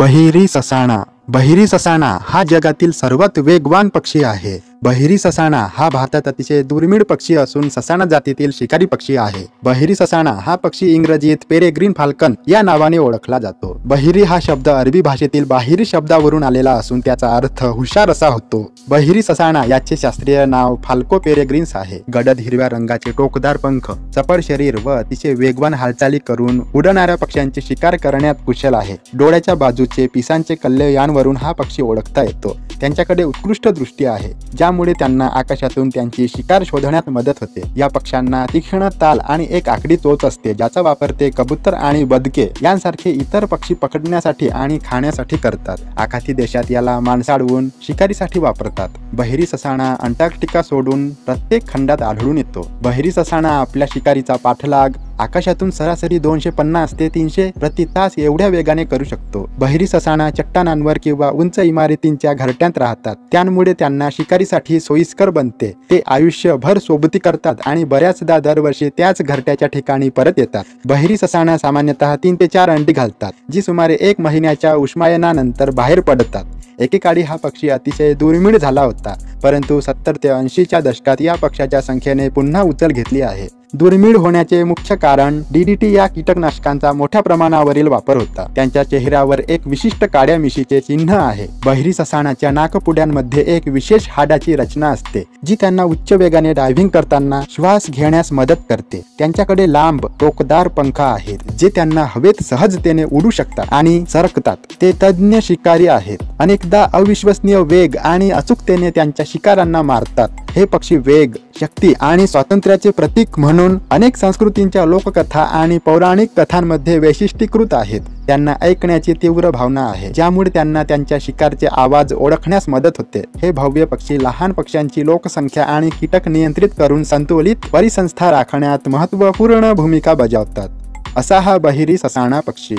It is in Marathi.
बहिरी ससाणा. बहिरी ससाणा हा जगातील सर्वात वेगवान पक्षी आहे. बहिरी ससाणा हा भारतात अतिशय दुर्मिळ पक्षी असून ससाणा जातीतील शिकारी पक्षी आहे. बहिरी ससाणा हा पक्षी इंग्रजीत पेरेग्रीन फाल्कन या नावाने ओळखला जातो. बहिरी हा शब्द अरबी भाषेतील बाहिरी शब्दावरून आलेला असून त्याचा अर्थ हुशार असा होतो. बहिरी ससाणा याचे शास्त्रीय नाव फाल्को पेरेग्रिन्स आहे. गडद हिरव्या रंगाचे टोकदार पंख, चपळ शरीर व अतिशय वेगवान हालचाली करून उडणाऱ्या पक्ष्यांची शिकार करण्यात कुशल आहे. डोळ्याच्या बाजूचे पिसांचे कल्ले यांवरून हा पक्षी ओळखता येतो. त्यांच्याकडे उत्कृष्ट दृष्टी आहे, ज्यामुळे त्यांना आकाशातून त्यांची शिकार शोधण्यात मदत होते. या पक्ष्यांना तीक्ष्ण ताल आणि एक आकडी चोच असते, ज्याचा वापर ते कबूतर आणि बदके यांसारखे इतर पक्षी पकडण्यासाठी आणि खाण्यासाठी करतात. आखाती देशात याला माणसाळवून शिकारीसाठी वापरतात. बहिरी ससाणा अंटार्क्टिका सोडून प्रत्येक खंडात आढळून येतो. बहिरी ससाणा आपल्या शिकारीचा पाठलाग आकाशातून सरासरी 250 ते 300 प्रति तास एवढ्या वेगाने करू शकतो. बहिरी ससाणा चट्टानांवर किंवा उंच इमारतींच्या घरट्यात राहतात, त्यामुळे त्यांना शिकारीसाठी सोयीस्कर बनते. ते आयुष्यभर सोबती करतात आणि बऱ्याचदा दरवर्षी त्याच घरट्याच्या ठिकाणी परत येतात. बहिरी ससाणा सामान्यतः 3 ते 4 अंडी घालतात, जी सुमारे 1 महिन्याच्या उष्मायनानंतर बाहेर पडतात. एकेकाळी हा पक्षी अतिशय दुर्मिळ झाला होता, परंतु 70 ते 80च्या दशकात या पक्ष्याच्या संख्येने पुन्हा उचल घेतली आहे. दुर्मिळ होण्याचे मुख्य कारण DDT या कीटकनाशकांचा मोठ्या प्रमाणावरील वापर होता. त्यांच्या चेहऱ्यावर एक विशिष्ट काळ्या मिशीचे चिन्ह आहे. बहिरी ससाणाच्या नाकपुड्यांमध्ये एक विशेष हाडाची रचना असते, जी त्यांना उच्च वेगाने डायव्हिंग करताना श्वास घेण्यास मदत करते. त्यांच्याकडे लांब टोकदार पंख आहेत, जे त्यांना हवेत सहजतेने उडू शकतात आणि सरकतात. ते तज्ञ शिकारी आहेत. अनेकदा अविश्वसनीय वेग आणि अचूकतेने त्यांच्या शिकारांना मारतात. हे पक्षी वेग, शक्ती आणि स्वातंत्र्याचे प्रतीक म्हणून अनेक संस्कृतींच्या लोककथा आणि पौराणिक कथांमध्ये वैशिष्ट्यीकृत आहेत. त्यांना ऐकण्याची तीव्र भावना आहे, ज्यामुळे त्यांना त्यांच्या शिकारचे आवाज ओळखण्यास मदत होते. हे भव्य पक्षी लहान पक्ष्यांची लोकसंख्या आणि कीटक नियंत्रित करून संतुलित परिसंस्था राखण्यात महत्त्वपूर्ण भूमिका बजावतात. असा हा बहिरी ससाणा पक्षी.